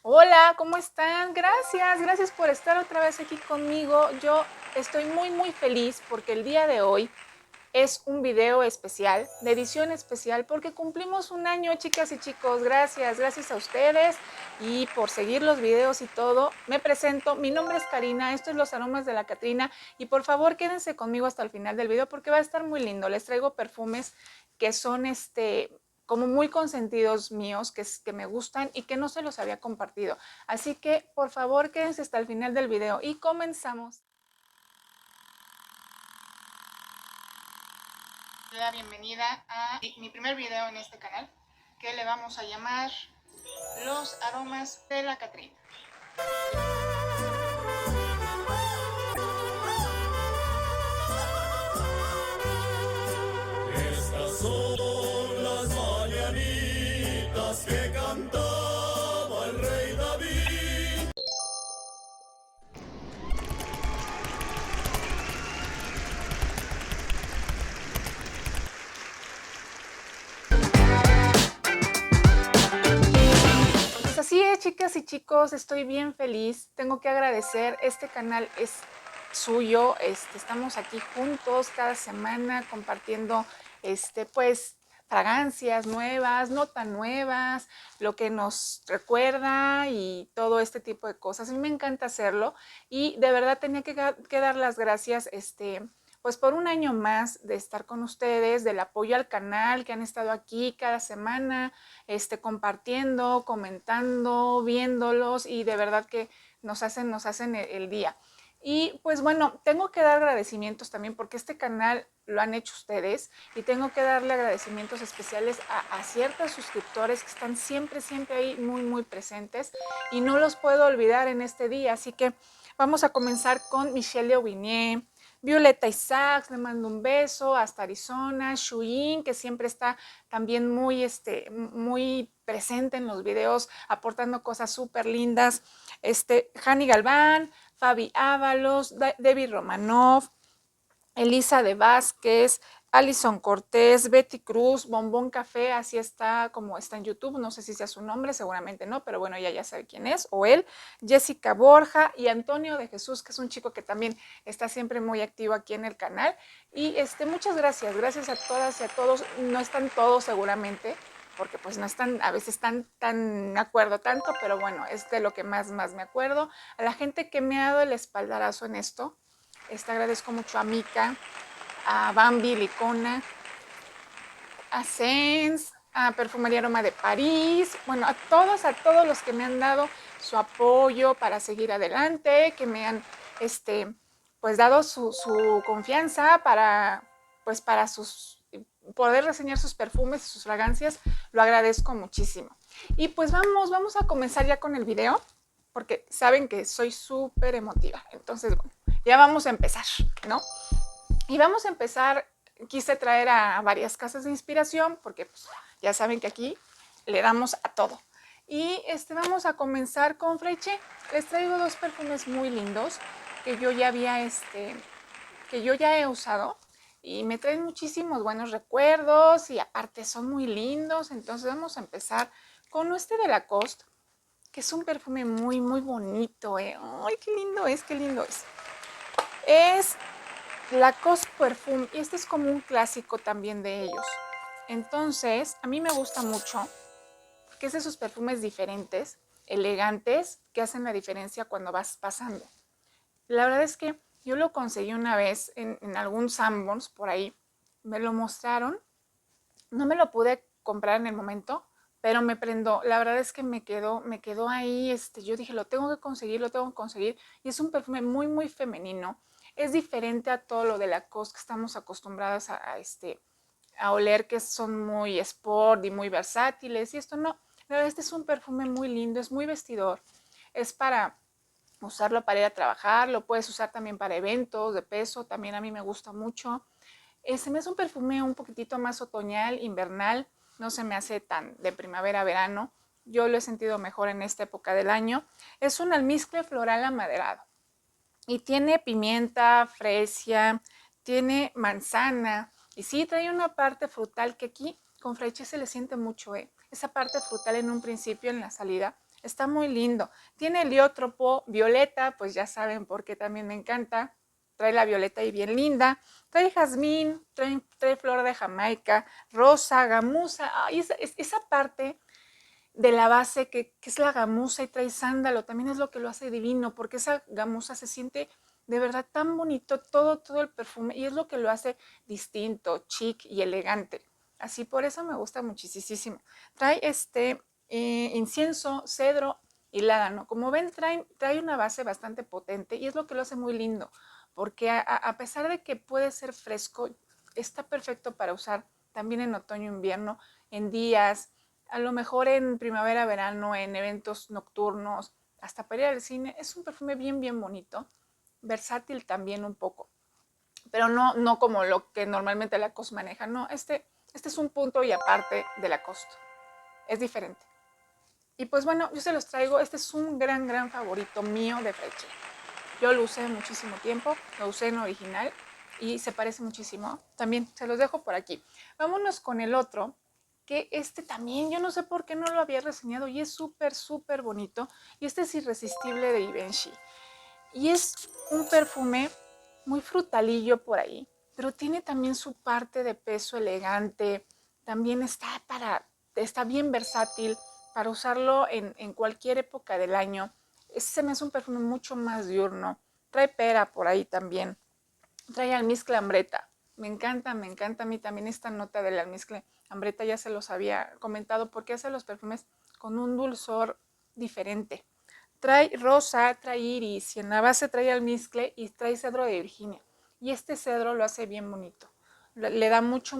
Hola, ¿cómo están? Gracias por estar otra vez aquí conmigo. Yo estoy muy feliz porque el día de hoy es un video especial, de edición especial, porque cumplimos un año, chicas y chicos. Gracias a ustedes y por seguir los videos y todo. Me presento, mi nombre es Karina, esto es Los Aromas de la Catrina y por favor quédense conmigo hasta el final del video porque va a estar muy lindo. Les traigo perfumes que son como muy consentidos míos, que me gustan y que no se los había compartido. Así que por favor quédense hasta el final del video y comenzamos. La bienvenida a mi primer video en este canal, que le vamos a llamar Los Aromas de la Catrina. Estas son las mañanitas que cantaba el rey David. Pues así es, chicas y chicos, estoy bien feliz. Tengo que agradecer, este canal es suyo. Estamos aquí juntos cada semana compartiendo pues fragancias nuevas, no tan nuevas, lo que nos recuerda y todo este tipo de cosas. A mí me encanta hacerlo y de verdad tenía que dar las gracias pues por un año más de estar con ustedes, del apoyo al canal, que han estado aquí cada semana, compartiendo, comentando, viéndolos y de verdad que nos hacen el día. Y pues bueno, tengo que dar agradecimientos también porque este canal lo han hecho ustedes y tengo que darle agradecimientos especiales a ciertos suscriptores que están siempre ahí muy presentes y no los puedo olvidar en este día. Así que vamos a comenzar con Michelle Aubinier, Violeta Isaacs, le mando un beso, hasta Arizona, Shuyin, que siempre está también muy presente en los videos, aportando cosas súper lindas, Hani Galván, Fabi Ábalos, Debbie Romanov, Elisa de Vázquez, Alison Cortés, Betty Cruz, Bombón Café, así está como está en YouTube, no sé si sea su nombre, seguramente no, pero bueno, ella ya sabe quién es, o él, Jessica Borja y Antonio de Jesús, que es un chico que también está siempre muy activo aquí en el canal. Y muchas gracias a todas y a todos, no están todos seguramente, porque pues no están, a veces tan me acuerdo tanto, pero bueno, es de lo que más me acuerdo. A la gente que me ha dado el espaldarazo en esto, agradezco mucho a Mika, a Bambi Licona, a Sens, a Perfumería Aroma de París, bueno, a todos los que me han dado su apoyo para seguir adelante, que me han pues dado su confianza para poder reseñar sus perfumes y sus fragancias, lo agradezco muchísimo. Y pues vamos a comenzar ya con el video, porque saben que soy súper emotiva. Entonces, bueno, ya vamos a empezar, ¿no? Y vamos a empezar, quise traer a varias casas de inspiración, porque pues, ya saben que aquí le damos a todo. Y vamos a comenzar con Fleche. Les traigo dos perfumes muy lindos que yo ya que yo ya he usado y me traen muchísimos buenos recuerdos y aparte son muy lindos. Entonces vamos a empezar con de Lacoste, que es un perfume muy bonito. ¡Ay, qué lindo es, qué lindo es! Es Lacoste Perfume y este es como un clásico también de ellos. Entonces, a mí me gusta mucho porque es de esos perfumes diferentes, elegantes, que hacen la diferencia cuando vas pasando. La verdad es que yo lo conseguí una vez en algún Sanborns por ahí, me lo mostraron, no me lo pude comprar en el momento, pero me prendó. La verdad es que me quedó ahí, yo dije, lo tengo que conseguir. Y es un perfume muy femenino. Es diferente a todo lo de Lacoste que estamos acostumbradas a oler, que son muy sport y muy versátiles. Y esto no. La verdad, este es un perfume muy lindo, es muy vestidor. Es para usarlo para ir a trabajar, lo puedes usar también para eventos de peso, también a mí me gusta mucho. Me es un perfume un poquitito más otoñal, invernal, no se me hace tan de primavera a verano. Yo lo he sentido mejor en esta época del año. Es un almizcle floral amaderado y tiene pimienta, fresia, tiene manzana y sí trae una parte frutal que aquí con Freche se le siente mucho, Esa parte frutal en un principio, en la salida, Está muy lindo. Tiene heliótropo, violeta, pues ya saben por qué también me encanta. Trae la violeta y bien linda. Trae jazmín, trae flor de Jamaica, rosa, gamuza. Ay, esa parte de la base que es la gamuza y trae sándalo, también es lo que lo hace divino, porque esa gamuza se siente de verdad tan bonito, todo el perfume, y es lo que lo hace distinto, chic y elegante. Así por eso me gusta muchísimo. Trae incienso, cedro y ládano. Como ven, trae una base bastante potente y es lo que lo hace muy lindo, porque a pesar de que puede ser fresco, está perfecto para usar también en otoño, invierno, en días, a lo mejor en primavera, verano, en eventos nocturnos, hasta para ir al cine. Es un perfume bien bonito, versátil también un poco, pero no como lo que normalmente Lacoste maneja. No, este es un punto y aparte de Lacoste. Es diferente. Y pues bueno, yo se los traigo. Este es un gran favorito mío de Freche. Yo lo usé muchísimo tiempo, lo usé en original y se parece muchísimo. También se los dejo por aquí. Vámonos con el otro, que este también, yo no sé por qué no lo había reseñado y es súper bonito. Y este es Irresistible de Givenchy. Y es un perfume muy frutalillo por ahí, pero tiene también su parte de peso elegante. También está bien versátil para usarlo en cualquier época del año. Ese me es un perfume mucho más diurno. Trae pera por ahí también. Trae almizcle ambreta. Me encanta a mí también esta nota del almizcle ambreta. Ya se los había comentado porque hace los perfumes con un dulzor diferente. Trae rosa, trae iris y en la base trae almizcle y trae cedro de Virginia. Y este cedro lo hace bien bonito. Le da mucho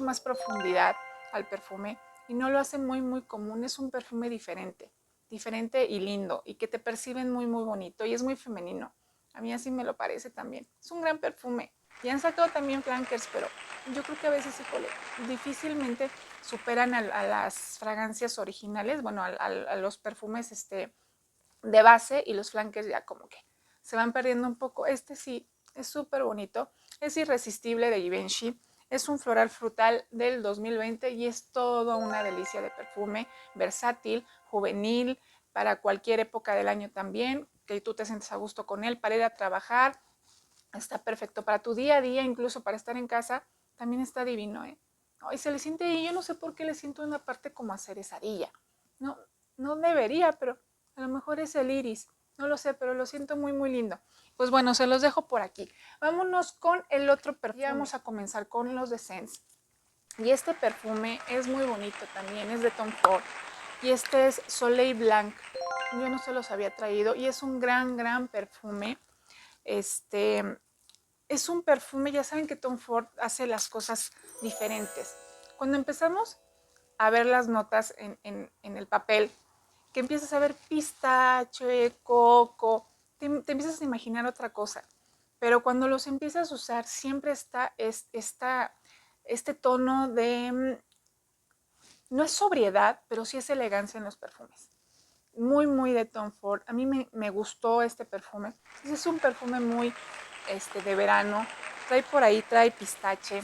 más profundidad al perfume y no lo hace muy común. Es un perfume diferente y lindo y que te perciben muy bonito y es muy femenino. A mí así me lo parece también. Es un gran perfume. Y han sacado también flankers, pero yo creo que a veces, híjole, difícilmente superan a las fragancias originales, bueno, a los perfumes de base, y los flankers ya como que se van perdiendo un poco. Este sí es súper bonito, es Irresistible de Givenchy, es un floral frutal del 2020 y es toda una delicia de perfume, versátil, juvenil, para cualquier época del año también, que tú te sientes a gusto con él, para ir a trabajar, está perfecto para tu día a día, incluso para estar en casa, también está divino, ¿eh? Y se le siente ahí, yo no sé por qué le siento una parte como a cerezadilla. No, no debería, pero a lo mejor es el iris. No lo sé, pero lo siento muy lindo. Pues bueno, se los dejo por aquí. Vámonos con el otro perfume. Ya vamos a comenzar con los de Sense. Y este perfume es muy bonito también, es de Tom Ford. Y este es Soleil Blanc. Yo no se los había traído y es un gran perfume. Es un perfume, ya saben que Tom Ford hace las cosas diferentes. Cuando empezamos a ver las notas en el papel, que empiezas a ver pistache, coco, te empiezas a imaginar otra cosa. Pero cuando los empiezas a usar, siempre está este tono de, no es sobriedad, pero sí es elegancia en los perfumes. Muy de Tom Ford. A mí me gustó este perfume. Es un perfume muy de verano. Trae por ahí, trae pistache.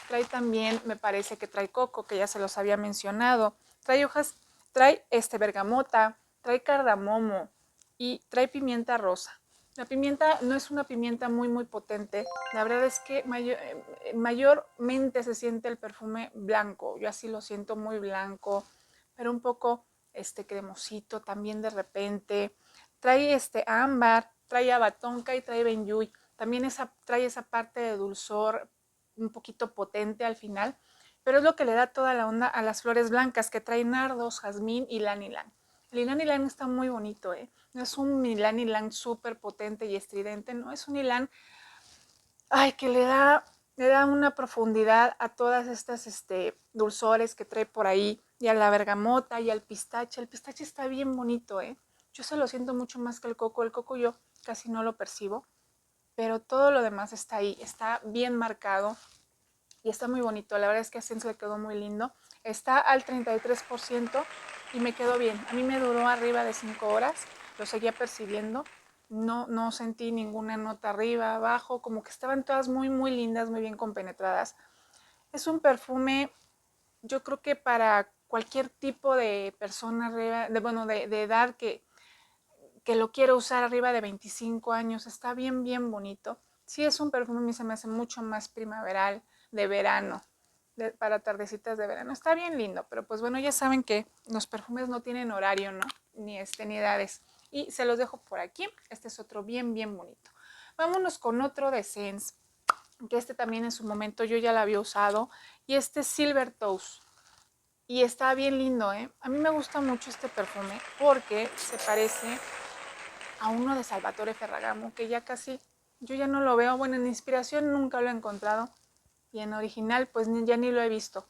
Trae también, me parece que trae coco, que ya se los había mencionado. Trae hojas, trae bergamota, trae cardamomo y trae pimienta rosa. La pimienta no es una pimienta muy potente. La verdad es que mayormente se siente el perfume blanco. Yo así lo siento muy blanco, pero un poco cremosito también de repente. Trae ámbar, trae abatonca y trae benjuy. También trae esa parte de dulzor un poquito potente al final, pero es lo que le da toda la onda a las flores blancas que trae nardos, jazmín y ylang ylang. El ylang ylang está muy bonito, ¿eh? No es un ylang ylang súper potente y estridente, no, es un ylang, que le da una profundidad a todas estas dulzores que trae por ahí, y a la bergamota y al pistache. El pistache está bien bonito, ¿eh? Yo se lo siento mucho más que el coco yo casi no lo percibo, pero todo lo demás está ahí, está bien marcado y está muy bonito. La verdad es que a Sense le quedó muy lindo. Está al 33% y me quedó bien. A mí me duró arriba de 5 horas, lo seguía percibiendo. No sentí ninguna nota arriba, abajo, como que estaban todas muy lindas, muy bien compenetradas. Es un perfume, yo creo que para cualquier tipo de persona arriba, de edad que lo quiero usar arriba de 25 años. Está bien, bien bonito. Sí, es un perfume, a mí se me hace mucho más primaveral, de verano, para tardecitas de verano. Está bien lindo, pero pues bueno, ya saben que los perfumes no tienen horario, ¿no? Ni edades. Y se los dejo por aquí. Este es otro bien, bien bonito. Vámonos con otro de Sense, que este también en su momento yo ya lo había usado. Y este es Silver Toast. Y está bien lindo, ¿eh? A mí me gusta mucho este perfume porque se parece a uno de Salvatore Ferragamo, que ya casi, yo ya no lo veo. Bueno, en inspiración nunca lo he encontrado y en original pues ya ni lo he visto.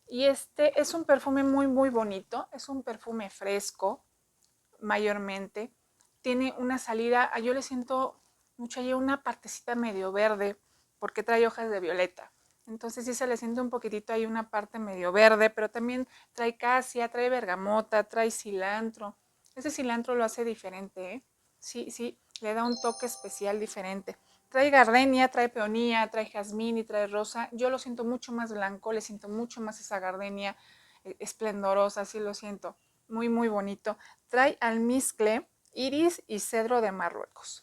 Y este es un perfume muy, muy bonito. Es un perfume fresco, mayormente. Tiene una salida, yo le siento mucho ahí una partecita medio verde, porque trae hojas de violeta. Entonces sí se le siente un poquitito ahí una parte medio verde, pero también trae casia, trae bergamota, trae cilantro. Ese cilantro lo hace diferente, ¿eh? Sí, sí, le da un toque especial diferente. Trae gardenia, trae peonía, trae jazmín y trae rosa. Yo lo siento mucho más blanco, le siento mucho más esa gardenia esplendorosa, así lo siento. Muy, muy bonito. Trae almizcle, iris y cedro de Marruecos.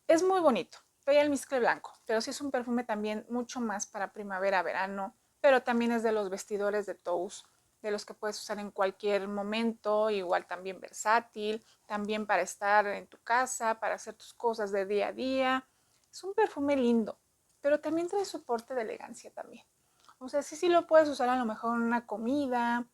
Es muy bonito. Trae almizcle blanco, pero sí es un perfume también mucho más para primavera, verano, pero también es de los vestidores de Tous, de los que puedes usar en cualquier momento, igual también versátil, también para estar en tu casa, para hacer tus cosas de día a día. Es un perfume lindo, pero también trae soporte de elegancia también. O sea, sí, sí lo puedes usar a lo mejor en una comida,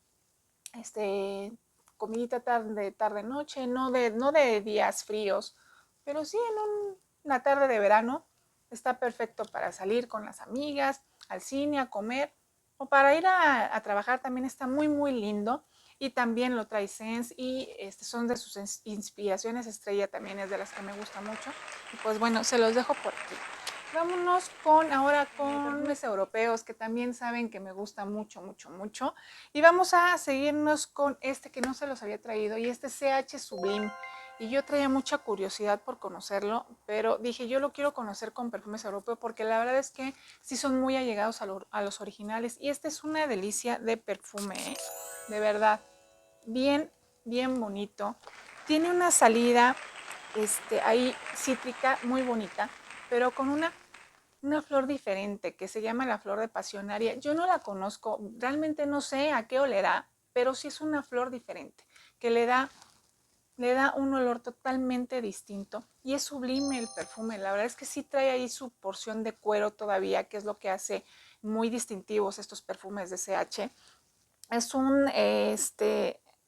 comidita tarde, tarde noche, no de días fríos, pero sí en una tarde de verano está perfecto para salir con las amigas, al cine, a comer o para ir a trabajar. También está muy, muy lindo. Y también lo trae Sense y son de sus inspiraciones estrella, también es de las que me gusta mucho. Y pues bueno, se los dejo por aquí. Vámonos ahora con perfumes europeos, que también saben que me gusta mucho, mucho, mucho. Y vamos a seguirnos con este que no se los había traído, y este CH Sublime. Y yo traía mucha curiosidad por conocerlo, pero dije, yo lo quiero conocer con perfumes europeos porque la verdad es que sí son muy allegados a los originales. Y este es una delicia de perfume, ¿eh? De verdad, bien, bien bonito. Tiene una salida ahí cítrica muy bonita, pero con una flor diferente que se llama la flor de pasionaria. Yo no la conozco, realmente no sé a qué olerá, pero sí es una flor diferente que le da un olor totalmente distinto y es sublime el perfume. La verdad es que sí trae ahí su porción de cuero todavía, que es lo que hace muy distintivos estos perfumes de CH. Es un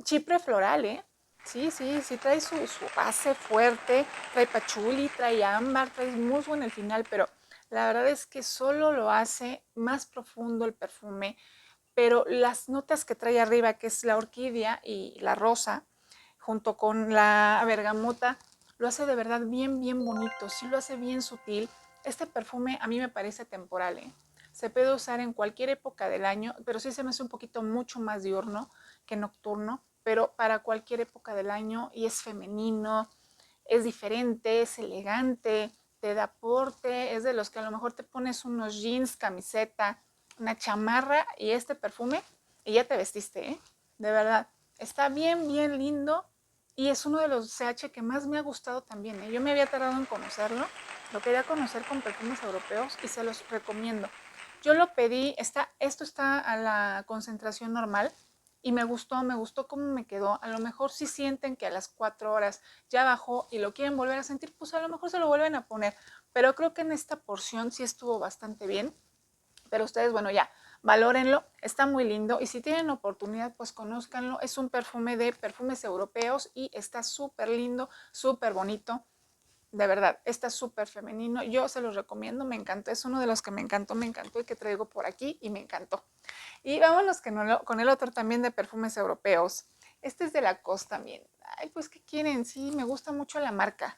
chipre floral, ¿eh? Sí, sí, sí trae su base fuerte, trae pachuli, trae ámbar, trae musgo en el final, pero la verdad es que solo lo hace más profundo el perfume, pero las notas que trae arriba, que es la orquídea y la rosa, junto con la bergamota, lo hace de verdad bien, bien bonito, sí lo hace bien sutil. Este perfume a mí me parece temporal, ¿eh? Se puede usar en cualquier época del año, pero sí se me hace un poquito mucho más diurno que nocturno, pero para cualquier época del año, y es femenino, es diferente, es elegante, te da porte, es de los que a lo mejor te pones unos jeans, camiseta, una chamarra y este perfume y ya te vestiste, ¿eh? De verdad, está bien, bien lindo y es uno de los CH que más me ha gustado también, ¿eh? Yo me había tardado en conocerlo, lo quería conocer con perfumes europeos y se los recomiendo. Yo lo pedí, esto está a la concentración normal y me gustó cómo me quedó. A lo mejor si sienten que a las 4 horas ya bajó y lo quieren volver a sentir, pues a lo mejor se lo vuelven a poner. Pero creo que en esta porción sí estuvo bastante bien. Pero ustedes, bueno, ya, valórenlo, está muy lindo y si tienen oportunidad, pues conózcanlo. Es un perfume de perfumes europeos y está súper lindo, súper bonito. De verdad, está súper femenino. Yo se los recomiendo, me encantó. Es uno de los que me encantó y que traigo por aquí y me encantó. Y vámonos con el otro también de perfumes europeos. Este es de Lacoste también. Ay, pues, ¿qué quieren? Sí, me gusta mucho la marca,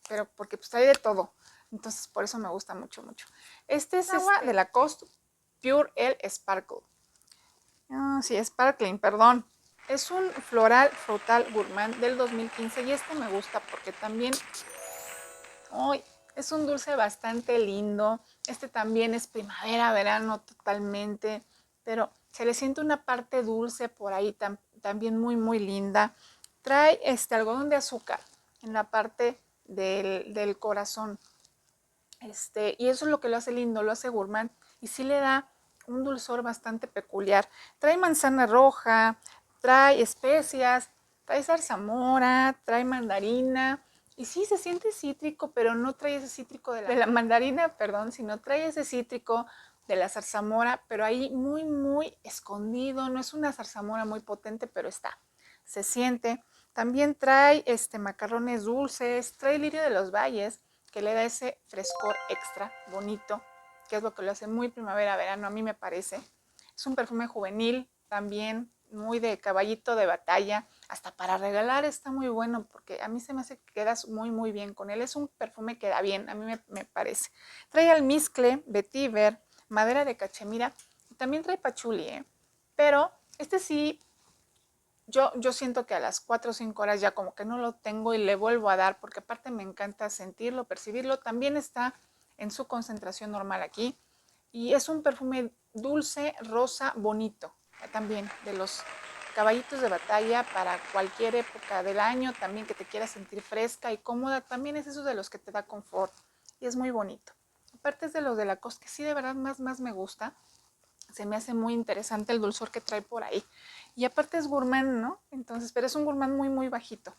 pero porque pues trae de todo. Entonces, por eso me gusta mucho, mucho. Este es agua de Lacoste Pure El Sparkle. Sí, Sparkling, perdón. Es un floral frutal gourmand del 2015 y este me gusta porque también es un dulce bastante lindo. Este también es primavera, verano totalmente, pero Se le siente una parte dulce por ahí también muy, muy linda. Trae algodón de azúcar en la parte del corazón. Y eso es lo que lo hace lindo, lo hace gourmand. Y sí le da un dulzor bastante peculiar. Trae manzana roja, trae especias, trae zarzamora, trae mandarina. Y sí, se siente cítrico, pero no trae ese cítrico de la mandarina, perdón, sino trae ese cítrico de la zarzamora, pero ahí muy, muy escondido. No es una zarzamora muy potente, pero está. Se siente. También trae macarrones dulces, trae lirio de los valles, que le da ese frescor extra bonito, que es lo que lo hace muy primavera-verano, a mí me parece. Es un perfume juvenil también, muy de caballito de batalla, hasta para regalar está muy bueno, porque a mí se me hace que quedas muy, muy bien con él. Es un perfume que da bien, a mí me parece. Trae almizcle, vetiver, madera de cachemira, y también trae pachuli, pero este sí yo siento que a las 4 o 5 horas ya como que no lo tengo y le vuelvo a dar, porque aparte me encanta sentirlo, percibirlo. También está en su concentración normal aquí. Y es un perfume dulce, rosa, bonito. También de los caballitos de batalla para cualquier época del año, también que te quieras sentir fresca y cómoda. También es eso de los que te da confort y es muy bonito. Aparte es de los de Lacoste que sí de verdad más me gusta. Se me hace muy interesante el dulzor que trae por ahí. Y aparte es gourmand, ¿no? Entonces, pero es un gourmand muy, muy bajito.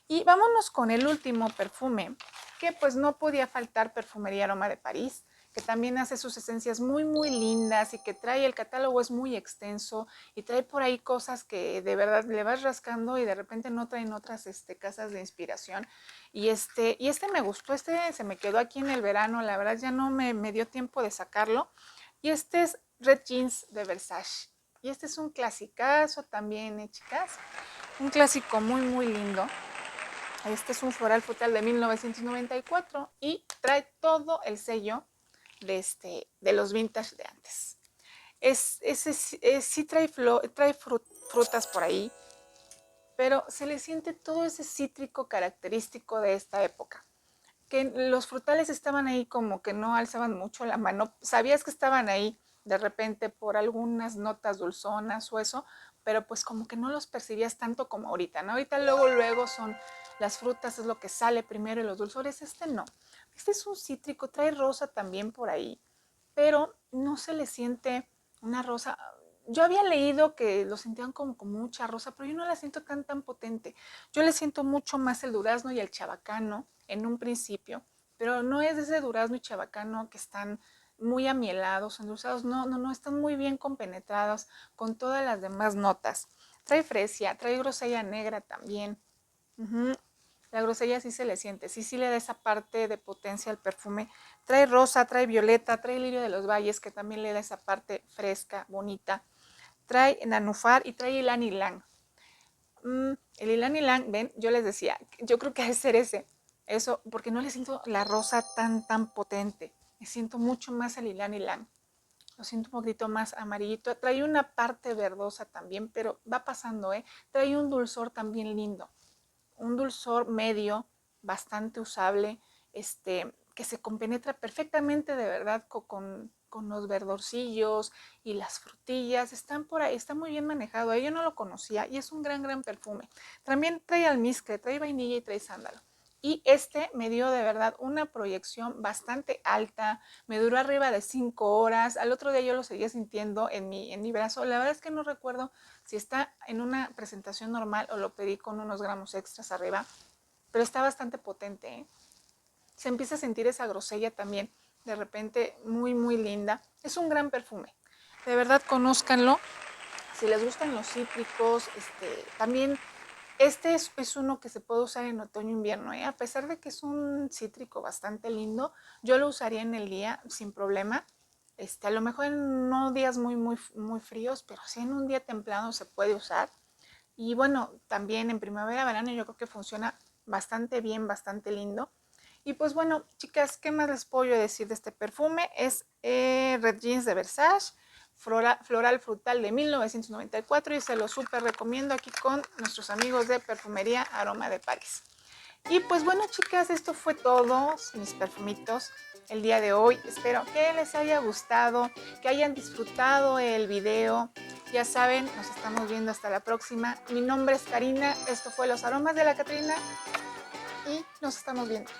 Y vámonos con el último perfume, que pues no podía faltar Perfumería Aroma de París, que también hace sus esencias muy, muy lindas y que trae, el catálogo es muy extenso y trae por ahí cosas que de verdad le vas rascando y de repente no traen otras casas de inspiración. Y este me gustó, se me quedó aquí en el verano, la verdad ya no me dio tiempo de sacarlo. Y este es Red Jeans de Versace. Y este es un clasicazo también, chicas. Un clásico muy, muy lindo. Este es un floral frutal de 1994 y trae todo el sello de los vintage de antes. Sí trae frutas por ahí, pero se le siente todo ese cítrico característico de esta época. Que los frutales estaban ahí como que no alzaban mucho la mano. Sabías que estaban ahí de repente por algunas notas dulzonas o eso, pero pues como que no los percibías tanto como ahorita, ¿no? Ahorita luego son las frutas, es lo que sale primero y los dulzores. Este no. Este es un cítrico, trae rosa también por ahí, pero no se le siente una rosa. Yo había leído que lo sentían como con mucha rosa, pero yo no la siento tan potente. Yo le siento mucho más el durazno y el chabacano en un principio, pero no es ese durazno y chabacano que están muy amielados, endulzados, no, están muy bien compenetrados con todas las demás notas. Trae fresia, trae grosella negra también. La grosella sí se le siente, sí le da esa parte de potencia al perfume. Trae rosa, trae violeta, trae lirio de los valles, que también le da esa parte fresca, bonita. Trae nanufar y trae ylang ylang. El ylang ylang, ven, yo les decía, yo creo que debe ser eso, porque no le siento la rosa tan potente. Me siento mucho más el ylang ylang. Lo siento un poquito más amarillito. Trae una parte verdosa también, pero va pasando, ¿eh? Trae un dulzor también lindo. Un dulzor medio, bastante usable, que se compenetra perfectamente de verdad con los verdorcillos y las frutillas. Están por ahí, está muy bien manejado. Yo no lo conocía y es un gran perfume. También trae almizcle, trae vainilla y trae sándalo. Y me dio de verdad una proyección bastante alta, me duró arriba de 5 horas, al otro día yo lo seguía sintiendo en mi brazo. La verdad es que no recuerdo si está en una presentación normal o lo pedí con unos gramos extras arriba, pero está bastante potente, ¿eh? Se empieza a sentir esa grosella también, de repente muy linda. Es un gran perfume, de verdad conózcanlo. Si les gustan los cítricos, también es uno que se puede usar en otoño-invierno, ¿eh? A pesar de que es un cítrico bastante lindo, yo lo usaría en el día sin problema. A lo mejor en no días muy fríos, pero sí en un día templado se puede usar. Y bueno, también en primavera, verano yo creo que funciona bastante bien, bastante lindo. Y pues bueno, chicas, ¿qué más les puedo decir de este perfume? Es Red Jeans de Versace, floral frutal de 1994 y se lo súper recomiendo aquí con nuestros amigos de Perfumería Aroma de París. Y pues bueno, chicas, esto fue todo, mis perfumitos, el día de hoy. Espero que les haya gustado, que hayan disfrutado el video. Ya saben, nos estamos viendo hasta la próxima. Mi nombre es Karina, esto fue Los Aromas de la Catrina y nos estamos viendo.